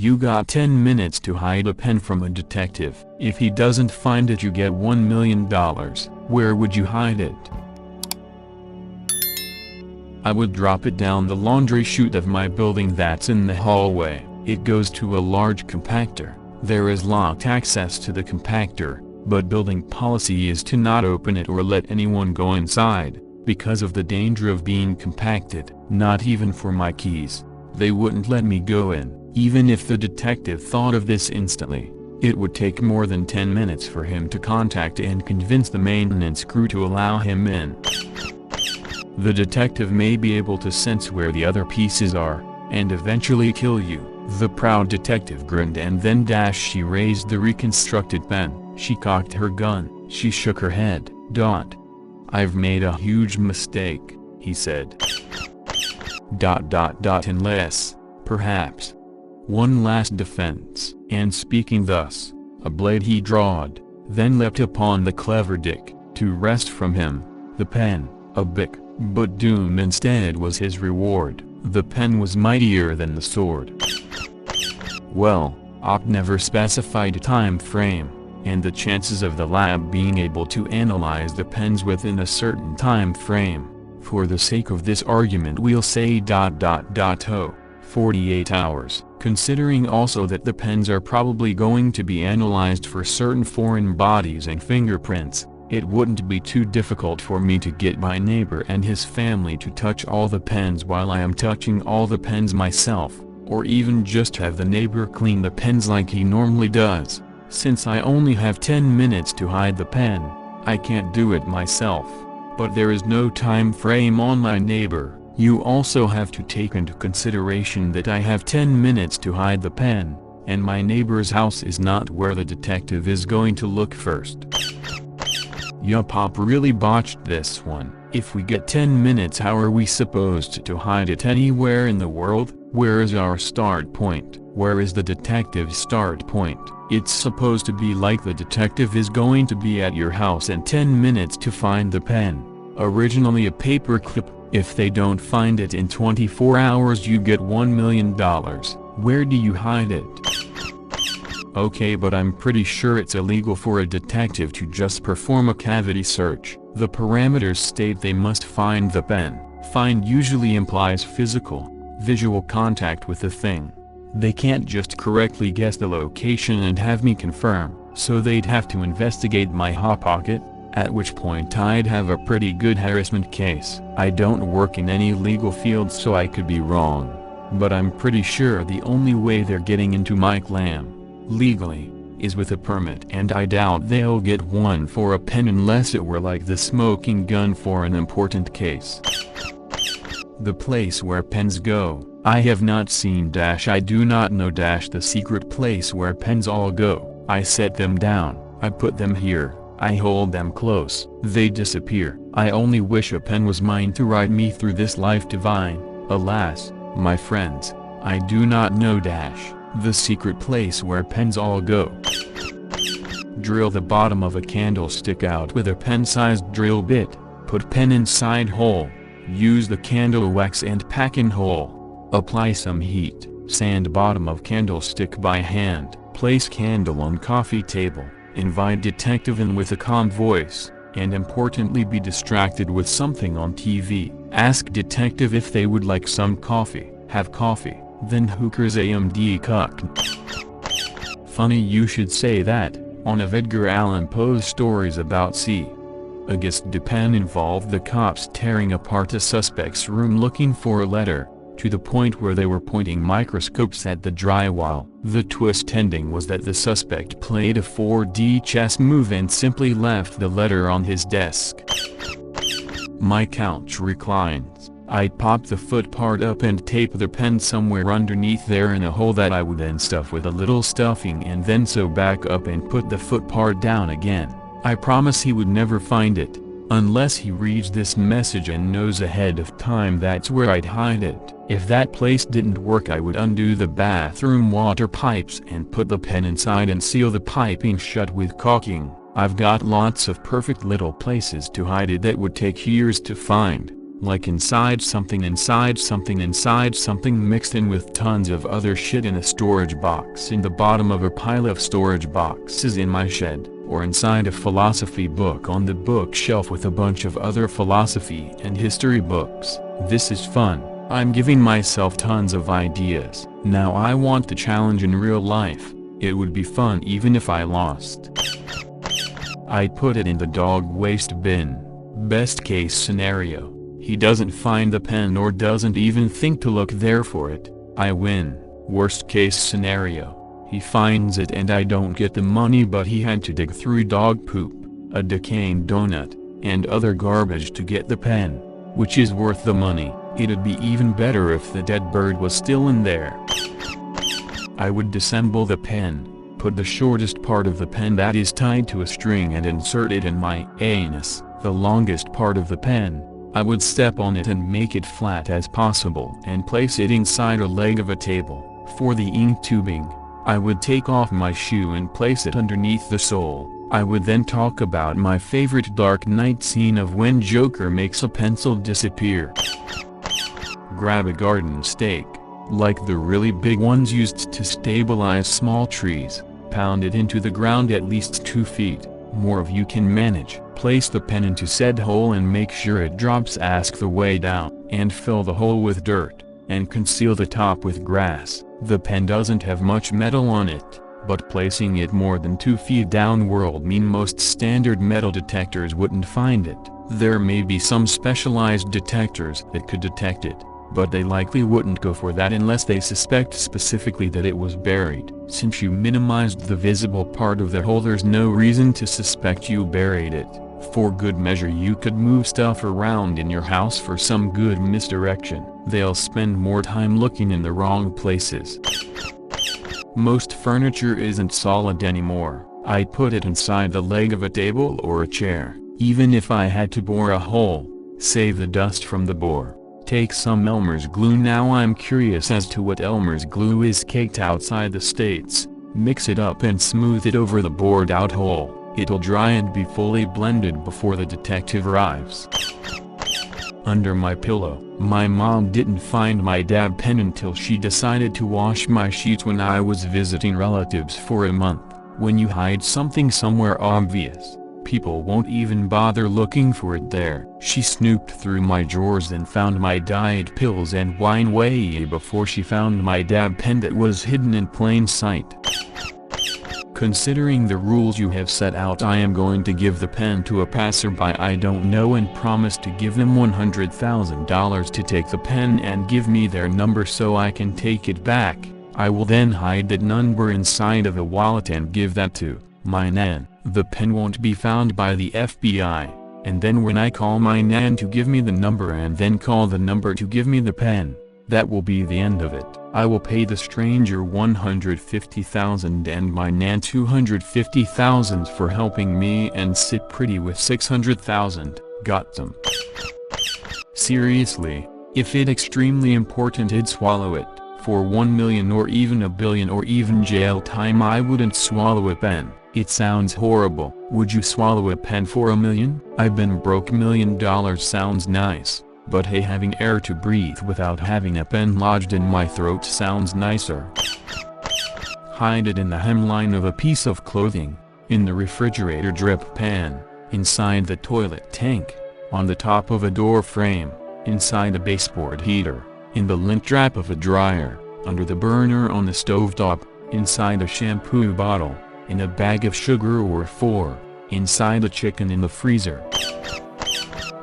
You got 10 minutes to hide a pen from a detective. If he doesn't find it, you get $1 million. Where would you hide it? I would drop it down the laundry chute of my building that's in the hallway. It goes to a large compactor. There is locked access to the compactor, but building policy is to not open it or let anyone go inside, because of the danger of being compacted. Not even for my keys. They wouldn't let me go in. Even if the detective thought of this instantly, it would take more than 10 minutes for him to contact and convince the maintenance crew to allow him in. The detective may be able to sense where the other pieces are, and eventually kill you. The proud detective grinned, and then she raised the reconstructed pen. She cocked her gun. She shook her head. I've made a huge mistake, he said. Unless, perhaps, one last defense. And speaking thus, a blade he drawed, then leapt upon the clever Dick, to wrest from him the pen, a bic, but doom instead was his reward. The pen was mightier than the sword. Well, Ock never specified a time frame, and the chances of the lab being able to analyze the pens within a certain time frame, for the sake of this argument we'll say 48 hours. Considering also that the pens are probably going to be analyzed for certain foreign bodies and fingerprints, it wouldn't be too difficult for me to get my neighbor and his family to touch all the pens while I am touching all the pens myself, or even just have the neighbor clean the pens like he normally does. Since I only have 10 minutes to hide the pen, I can't do it myself. But there is no time frame on my neighbor. You also have to take into consideration that I have 10 minutes to hide the pen, and my neighbor's house is not where the detective is going to look first. Yup, Pop really botched this one. If we get 10 minutes, how are we supposed to hide it anywhere in the world? Where is our start point? Where is the detective's start point? It's supposed to be like the detective is going to be at your house in 10 minutes to find the pen. Originally a paper clip. If they don't find it in 24 hours, you get $1 million. Where do you hide it? Okay, but I'm pretty sure it's illegal for a detective to just perform a cavity search. The parameters state they must find the pen. Find usually implies visual contact with the thing. They can't just correctly guess the location and have me confirm, so they'd have to investigate my hot pocket, at which point I'd have a pretty good harassment case. I don't work in any legal field, so I could be wrong, but I'm pretty sure the only way they're getting into my clam, legally, is with a permit, and I doubt they'll get one for a pen unless it were like the smoking gun for an important case. The place where pens go, I have not seen - I do not know - the secret place where pens all go. I set them down, I put them here, I hold them close, they disappear. I only wish a pen was mine to ride me through this life divine. Alas, my friends, I do not know - the secret place where pens all go. Drill the bottom of a candlestick out with a pen-sized drill bit, put pen inside hole, use the candle wax and pack in hole. Apply some heat, sand bottom of candlestick by hand, place candle on coffee table, invite detective in with a calm voice, and importantly be distracted with something on TV. Ask detective if they would like some coffee. Have coffee, then hookers AMD cuck. Funny you should say that. One of Edgar Allan Poe's stories about Auguste Dupin involved the cops tearing apart a suspect's room looking for a letter, to the point where they were pointing microscopes at the drywall. The twist ending was that the suspect played a 4D chess move and simply left the letter on his desk. My couch reclines. I'd pop the foot part up and tape the pen somewhere underneath there in a hole that I would then stuff with a little stuffing and then sew back up and put the foot part down again. I promise he would never find it, unless he reads this message and knows ahead of time that's where I'd hide it. If that place didn't work, I would undo the bathroom water pipes and put the pen inside and seal the piping shut with caulking. I've got lots of perfect little places to hide it that would take years to find. like inside something mixed in with tons of other shit in a storage box in the bottom of a pile of storage boxes in my shed, or inside a philosophy book on the bookshelf with a bunch of other philosophy and history books. This is fun. I'm giving myself tons of ideas. Now I want the challenge in real life. It would be fun even if I lost. I'd put it in the dog waste bin. Best case scenario, he doesn't find the pen or doesn't even think to look there for it. I win. Worst case scenario, he finds it and I don't get the money, but he had to dig through dog poop, a decaying donut, and other garbage to get the pen, which is worth the money. It'd be even better if the dead bird was still in there. I would disassemble the pen, put the shortest part of the pen that is tied to a string and insert it in my anus. The longest part of the pen, I would step on it and make it flat as possible and place it inside a leg of a table. For the ink tubing, I would take off my shoe and place it underneath the sole. I would then talk about my favorite Dark Knight scene of when Joker makes a pencil disappear. Grab a garden stake, like the really big ones used to stabilize small trees, pound it into the ground at least 2 feet, more of you can manage. Place the pen into said hole and make sure it drops ask the way down, and fill the hole with dirt, and conceal the top with grass. The pen doesn't have much metal on it, but placing it more than 2 feet downward mean most standard metal detectors wouldn't find it. There may be some specialized detectors that could detect it, but they likely wouldn't go for that unless they suspect specifically that it was buried. Since you minimized the visible part of the hole, there's no reason to suspect you buried it. For good measure you could move stuff around in your house for some good misdirection. They'll spend more time looking in the wrong places. Most furniture isn't solid anymore. I'd put it inside the leg of a table or a chair, even if I had to bore a hole. Save the dust from the bore. Take some Elmer's glue. Now I'm curious as to what Elmer's glue is caked outside the States. Mix it up and smooth it over the bored out hole. It'll dry and be fully blended before the detective arrives. Under my pillow. My mom didn't find my dab pen until she decided to wash my sheets when I was visiting relatives for a month. When you hide something somewhere obvious, people won't even bother looking for it there. She snooped through my drawers and found my diet pills and wine way before she found my dab pen that was hidden in plain sight. Considering the rules you have set out, I am going to give the pen to a passerby I don't know and promise to give them $100,000 to take the pen and give me their number so I can take it back. I will then hide that number inside of a wallet and give that to my nan. The pen won't be found by the FBI, and then when I call my nan to give me the number and then call the number to give me the pen, that will be the end of it. I will pay the stranger $150,000 and my nan $250,000 for helping me and sit pretty with $600,000. Got them. Seriously, if it extremely important I'd swallow it. For 1 million or even a billion or even jail time I wouldn't swallow a pen. It sounds horrible. Would you swallow a pen for $1 million? I've been broke. $1 million sounds nice, but hey, having air to breathe without having a pen lodged in my throat sounds nicer. Hide it in the hemline of a piece of clothing, in the refrigerator drip pan, inside the toilet tank, on the top of a door frame, inside a baseboard heater, in the lint trap of a dryer, under the burner on the stovetop, inside a shampoo bottle, in a bag of sugar or 4, inside a chicken in the freezer.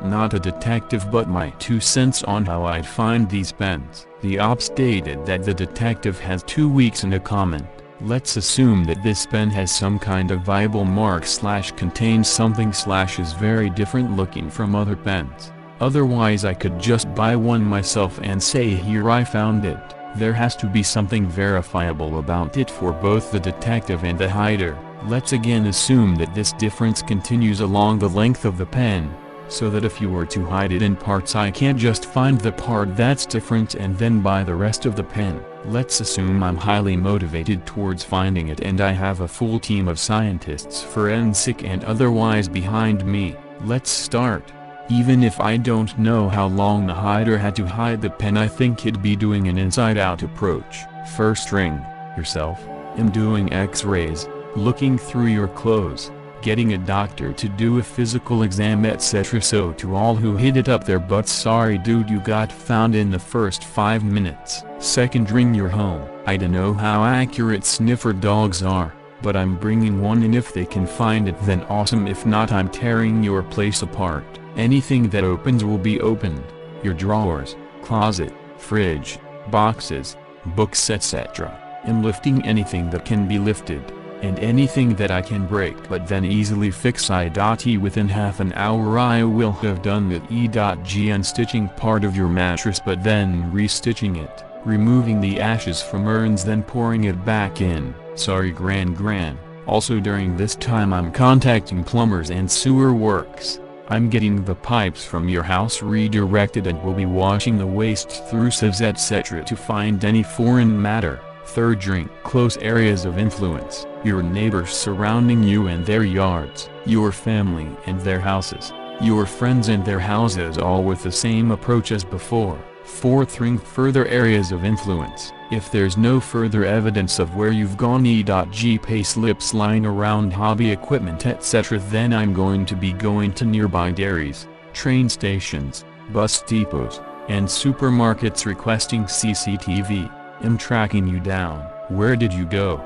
Not a detective, but my 2 cents on how I'd find these pens. The op stated that the detective has 2 weeks in a comment. Let's assume that this pen has some kind of viable mark / contains something / is very different looking from other pens. Otherwise I could just buy one myself and say here I found it. There has to be something verifiable about it for both the detective and the hider. Let's again assume that this difference continues along the length of the pen, so that if you were to hide it in parts I can't just find the part that's different and then buy the rest of the pen. Let's assume I'm highly motivated towards finding it and I have a full team of scientists, forensic and otherwise, behind me. Let's start. Even if I don't know how long the hider had to hide the pen, I think he'd be doing an inside-out approach. First ring, yourself, am doing x-rays, looking through your clothes, getting a doctor to do a physical exam, etc. So to all who hid it up their butts, sorry dude, you got found in the first 5 minutes. Second ring, you're home. I dunno how accurate sniffer dogs are, but I'm bringing one in. If they can find it then awesome, if not I'm tearing your place apart. Anything that opens will be opened, your drawers, closet, fridge, boxes, books, etc. I'm lifting anything that can be lifted, and anything that I can break but then easily fix. Within half an hour I will have done the E.G. unstitching part of your mattress but then restitching it, removing the ashes from urns, then pouring it back in. Sorry Gran. Also during this time I'm contacting plumbers and sewer works. I'm getting the pipes from your house redirected and will be washing the waste through sieves etc. to find any foreign matter. Third drink, close areas of influence, your neighbors surrounding you and their yards, your family and their houses, your friends and their houses, all with the same approach as before. Fourth ring, further areas of influence. If there's no further evidence of where you've gone, E.G. pay slips lying around, hobby equipment etc. then I'm going to be going to nearby dairies, train stations, bus depots, and supermarkets requesting CCTV. I'm tracking you down. Where did you go?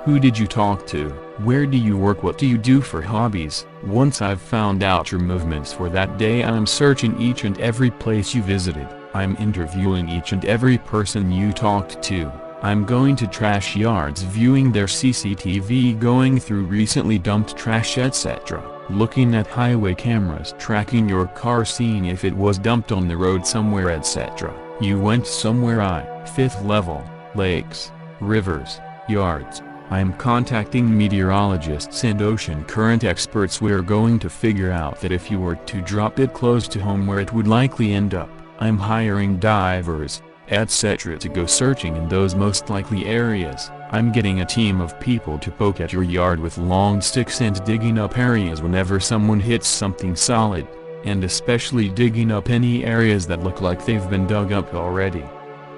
Who did you talk to? Where do you work? What do you do for hobbies? Once I've found out your movements for that day, I'm searching each and every place you visited. I'm interviewing each and every person you talked to. I'm going to trash yards, viewing their CCTV, going through recently dumped trash etc. Looking at highway cameras, tracking your car, seeing if it was dumped on the road somewhere etc. You went somewhere. Fifth level, lakes, rivers, yards. I'm contacting meteorologists and ocean current experts. We're going to figure out that if you were to drop it close to home, where it would likely end up. I'm hiring divers, etc. to go searching in those most likely areas. I'm getting a team of people to poke at your yard with long sticks and digging up areas whenever someone hits something solid, and especially digging up any areas that look like they've been dug up already.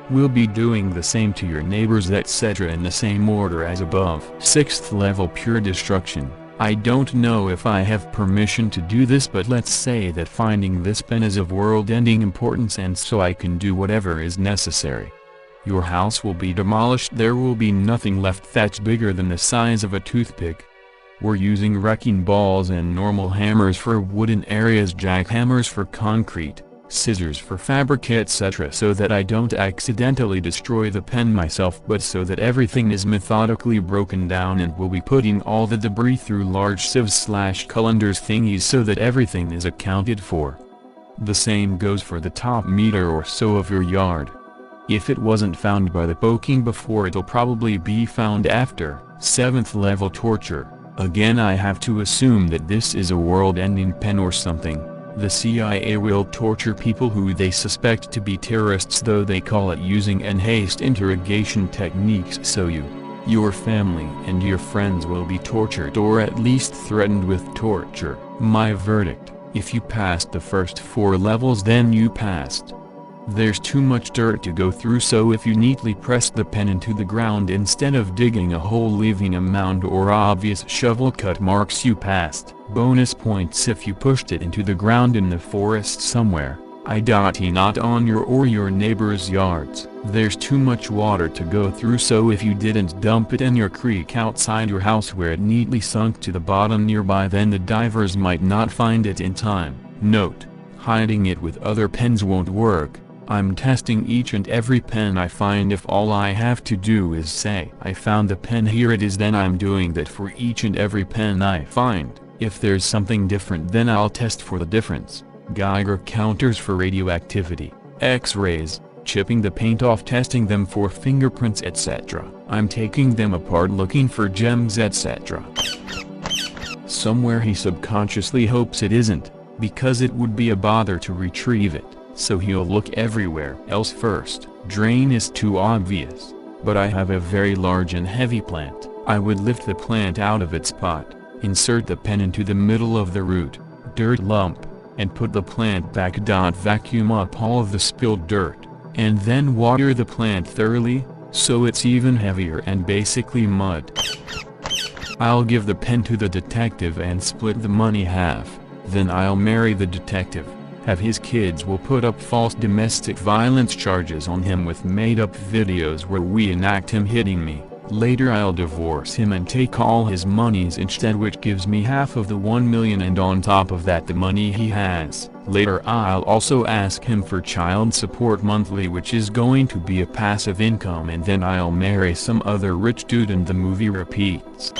We'll be doing the same to your neighbors etc. in the same order as above. Sixth level, pure destruction. I don't know if I have permission to do this, but let's say that finding this pen is of world-ending importance, and so I can do whatever is necessary. Your house will be demolished. There will be nothing left that's bigger than the size of a toothpick. We're using wrecking balls and normal hammers for wooden areas, jackhammers for concrete, scissors for fabric etc. so that I don't accidentally destroy the pen myself, but so that everything is methodically broken down, and we'll be putting all the debris through large sieves/cullenders thingies so that everything is accounted for. The same goes for the top meter or so of your yard. If it wasn't found by the poking before, it'll probably be found after. Seventh level, torture. Again, I have to assume that this is a world-ending pen or something. The CIA will torture people who they suspect to be terrorists, though they call it using enhanced interrogation techniques, so you, your family and your friends will be tortured, or at least threatened with torture. My verdict: if you passed the first 4 levels, then you passed. There's too much dirt to go through, so if you neatly pressed the pen into the ground instead of digging a hole leaving a mound or obvious shovel cut marks, you passed. Bonus points if you pushed it into the ground in the forest somewhere, not on your or your neighbor's yards. There's too much water to go through, so if you didn't dump it in your creek outside your house where it neatly sunk to the bottom nearby, then the divers might not find it in time. Note: hiding it with other pens won't work. I'm testing each and every pen I find. If all I have to do is say, I found the pen, here it is, then I'm doing that for each and every pen I find. If there's something different, then I'll test for the difference. Geiger counters for radioactivity, X-rays, chipping the paint off, testing them for fingerprints etc. I'm taking them apart looking for gems etc. Somewhere he subconsciously hopes it isn't, because it would be a bother to retrieve it. So he'll look everywhere else first. Drain is too obvious, but I have a very large and heavy plant. I would lift the plant out of its pot, insert the pen into the middle of the root, dirt lump, and put the plant back. Vacuum up all of the spilled dirt, and then water the plant thoroughly, so it's even heavier and basically mud. I'll give the pen to the detective and split the money half, then I'll marry the detective, have his kids. Will put up false domestic violence charges on him with made-up videos where we enact him hitting me. Later I'll divorce him and take all his monies instead, which gives me half of the 1 million, and on top of that the money he has. Later I'll also ask him for child support monthly, which is going to be a passive income, and then I'll marry some other rich dude and the movie repeats.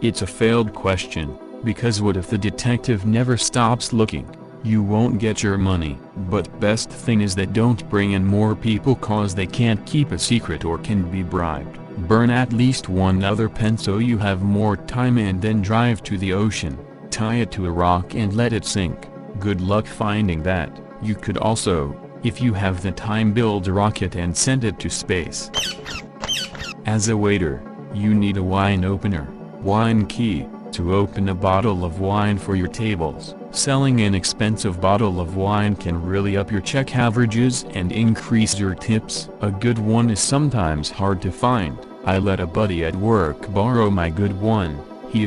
It's a failed question, because what if the detective never stops looking? You won't get your money. But best thing is that don't bring in more people cause they can't keep a secret or can be bribed. Burn at least one other pen so you have more time, and then drive to the ocean, tie it to a rock and let it sink. Good luck finding that. You could also, if you have the time, build a rocket and send it to space. As a waiter, you need a wine opener, wine key, to open a bottle of wine for your tables. Selling an expensive bottle of wine can really up your check averages and increase your tips. A good one is sometimes hard to find. I let a buddy at work borrow my good one. He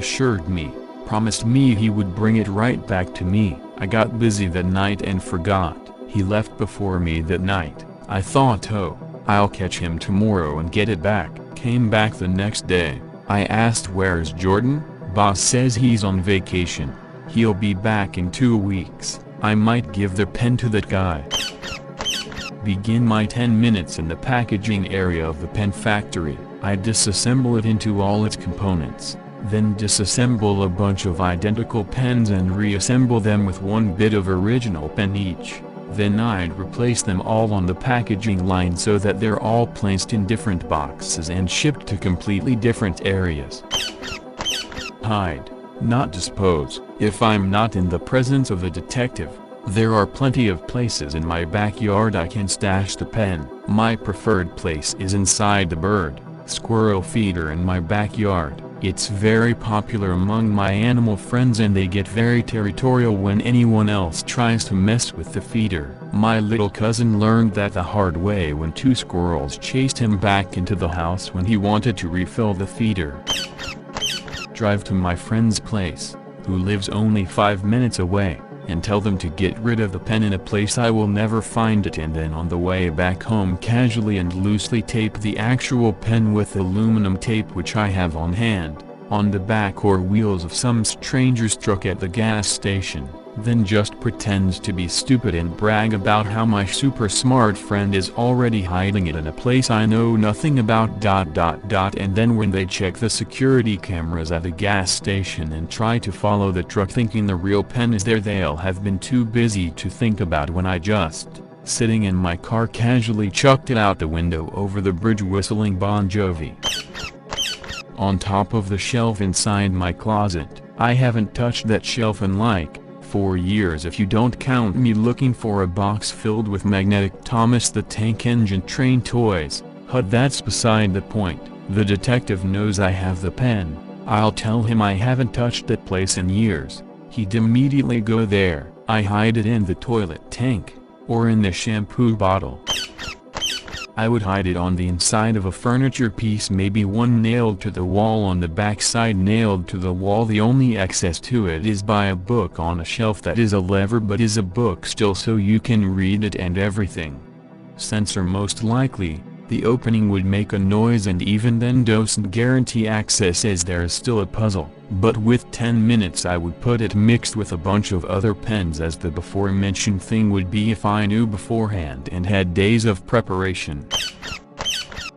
promised me he would bring it right back to me. I got busy that night and forgot. He left before me that night. I thought, oh, I'll catch him tomorrow and get it back. Came back the next day. I asked, where's Jordan? Boss says he's on vacation. He'll be back in 2 weeks. I might give the pen to that guy. Begin my 10 minutes in the packaging area of the pen factory. I disassemble it into all its components, then disassemble a bunch of identical pens and reassemble them with one bit of original pen each. Then I'd replace them all on the packaging line so that they're all placed in different boxes and shipped to completely different areas. Hide, not dispose. If I'm not in the presence of a detective, there are plenty of places in my backyard I can stash the pen. My preferred place is inside the bird, squirrel feeder in my backyard. It's very popular among my animal friends and they get very territorial when anyone else tries to mess with the feeder. My little cousin learned that the hard way when 2 squirrels chased him back into the house when he wanted to refill the feeder. Drive to my friend's place, who lives only 5 minutes away, and tell them to get rid of the pen in a place I will never find it, and then on the way back home casually and loosely tape the actual pen with aluminum tape which I have on hand, on the back or wheels of some stranger's truck at the gas station. Then just pretend to be stupid and brag about how my super smart friend is already hiding it in a place I know nothing about. And then when they check the security cameras at the gas station and try to follow the truck thinking the real pen is there, they'll have been too busy to think about when I just, sitting in my car, casually chucked it out the window over the bridge whistling Bon Jovi. On top of the shelf inside my closet. I haven't touched that shelf in like 4 years if you don't count me looking for a box filled with magnetic Thomas the Tank Engine train toys. That's beside the point. The detective knows I have the pen. I'll tell him I haven't touched that place in years. He'd immediately go there. I hide it in the toilet tank, or in the shampoo bottle. I would hide it on the inside of a furniture piece, maybe one nailed to the wall, on the back side nailed to the wall. The only access to it is by a book on a shelf that is a lever but is a book still, so you can read it and everything. Sensor most likely, the opening would make a noise, and even then doesn't guarantee access as there is still a puzzle. But with 10 minutes I would put it mixed with a bunch of other pens, as the before mentioned thing would be if I knew beforehand and had days of preparation.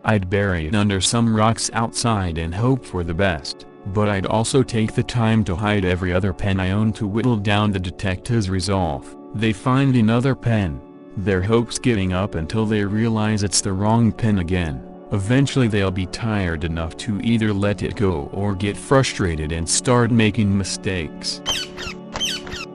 I'd bury it under some rocks outside and hope for the best, but I'd also take the time to hide every other pen I own to whittle down the detective's resolve. They find another pen, their hopes giving up until they realize it's the wrong pen again. Eventually they'll be tired enough to either let it go or get frustrated and start making mistakes.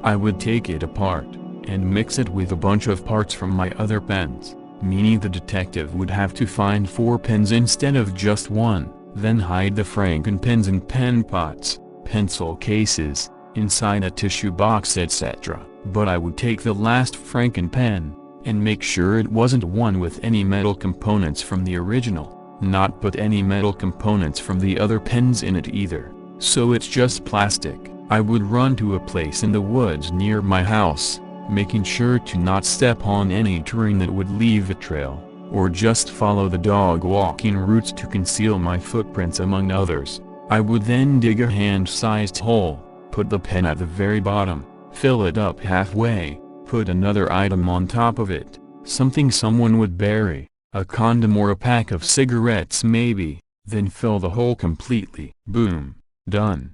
I would take it apart, and mix it with a bunch of parts from my other pens, meaning the detective would have to find 4 pens instead of just 1, then hide the Franken pens in pen pots, pencil cases, inside a tissue box, etc. but I would take the last Franken pen, and make sure it wasn't one with any metal components from the original, not put any metal components from the other pens in it either, so it's just plastic. I would run to a place in the woods near my house, making sure to not step on any terrain that would leave a trail, or just follow the dog walking routes to conceal my footprints among others. I would then dig a hand-sized hole, put the pen at the very bottom, fill it up halfway, put another item on top of it, something someone would bury, a condom or a pack of cigarettes maybe, then fill the hole completely. Boom. Done.